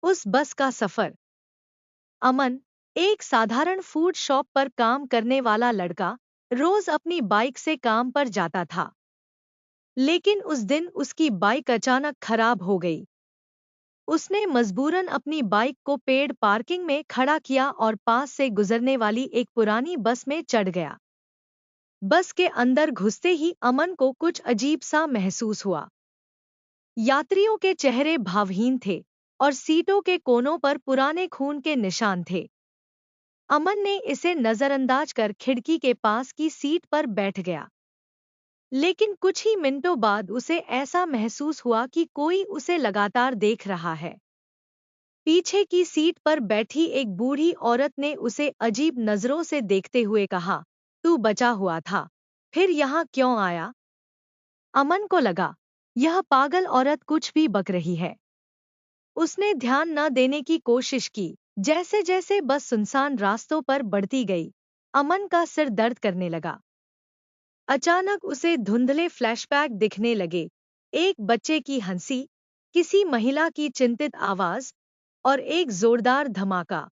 उस बस का सफर। अमन, एक साधारण फूड शॉप पर काम करने वाला लड़का, रोज अपनी बाइक से काम पर जाता था। लेकिन उस दिन उसकी बाइक अचानक खराब हो गई। उसने मजबूरन अपनी बाइक को पेड पार्किंग में खड़ा किया और पास से गुजरने वाली एक पुरानी बस में चढ़ गया। बस के अंदर घुसते ही अमन को कुछ अजीब सा महसूस हुआ। यात्रियों के चेहरे भावहीन थे और सीटों के कोनों पर पुराने खून के निशान थे। अमन ने इसे नजरअंदाज कर खिड़की के पास की सीट पर बैठ गया। लेकिन कुछ ही मिनटों बाद उसे ऐसा महसूस हुआ कि कोई उसे लगातार देख रहा है। पीछे की सीट पर बैठी एक बूढ़ी औरत ने उसे अजीब नजरों से देखते हुए कहा, तू बचा हुआ था, फिर यहाँ क्यों आया? अमन को लगा, यह पागल औरत कुछ भी बक रही है। उसने ध्यान न देने की कोशिश की। जैसे जैसे बस सुनसान रास्तों पर बढ़ती गई, अमन का सिर दर्द करने लगा। अचानक उसे धुंधले फ्लैशबैक दिखने लगे। एक बच्चे की हंसी, किसी महिला की चिंतित आवाज और एक जोरदार धमाका।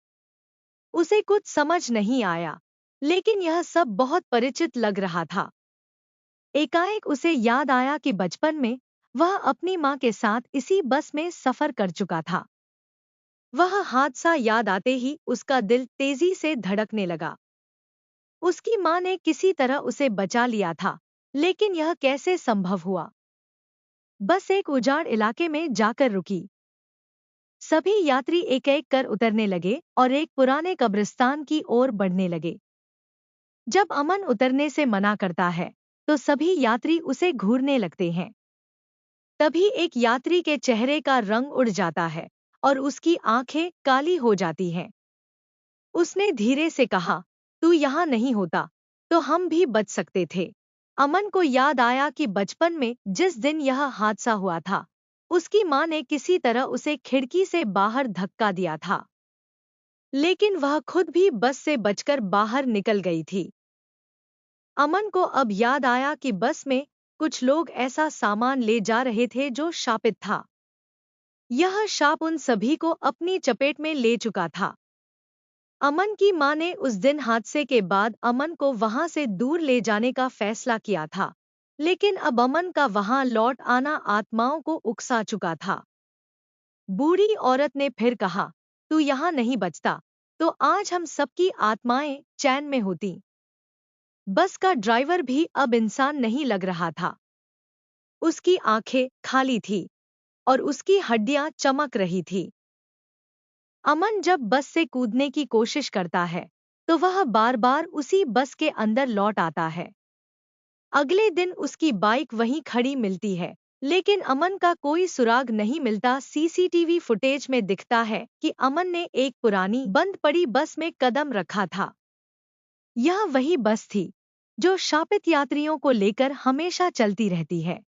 उसे कुछ समझ नहीं आया, लेकिन यह सब बहुत परिचित लग रहा था। एकाएक उसे याद आया कि बचपन में वह अपनी माँ के साथ इसी बस में सफर कर चुका था। वह हादसा याद आते ही उसका दिल तेजी से धड़कने लगा। उसकी माँ ने किसी तरह उसे बचा लिया था, लेकिन यह कैसे संभव हुआ? बस एक उजाड़ इलाके में जाकर रुकी। सभी यात्री एक एक कर उतरने लगे और एक पुराने कब्रिस्तान की ओर बढ़ने लगे। जब अमन उतरने से मना करता है, तो सभी यात्री उसे घूरने लगते हैं। तभी एक यात्री के चेहरे का रंग उड़ जाता है और उसकी आंखें काली हो जाती हैं। उसने धीरे से कहा, तू यहाँ नहीं होता तो हम भी बच सकते थे। अमन को याद आया कि बचपन में जिस दिन यह हादसा हुआ था, उसकी माँ ने किसी तरह उसे खिड़की से बाहर धक्का दिया था। लेकिन वह खुद भी बस से बचकर बाहर निकल गई थी। अमन को अब याद आया कि बस में कुछ लोग ऐसा सामान ले जा रहे थे जो शापित था। यह शाप उन सभी को अपनी चपेट में ले चुका था। अमन की मां ने उस दिन हादसे के बाद अमन को वहां से दूर ले जाने का फैसला किया था, लेकिन अब अमन का वहां लौट आना आत्माओं को उकसा चुका था। बूढ़ी औरत ने फिर कहा, तू यहाँ नहीं बचता तो आज हम सबकी आत्माएं चैन में होती। बस का ड्राइवर भी अब इंसान नहीं लग रहा था। उसकी आंखें खाली थी और उसकी हड्डियां चमक रही थी। अमन जब बस से कूदने की कोशिश करता है, तो वह बार बार उसी बस के अंदर लौट आता है। अगले दिन उसकी बाइक वहीं खड़ी मिलती है, लेकिन अमन का कोई सुराग नहीं मिलता। सीसीटीवी फुटेज में दिखता है कि अमन ने एक पुरानी बंद पड़ी बस में कदम रखा था। यह वही बस थी जो शापित यात्रियों को लेकर हमेशा चलती रहती है।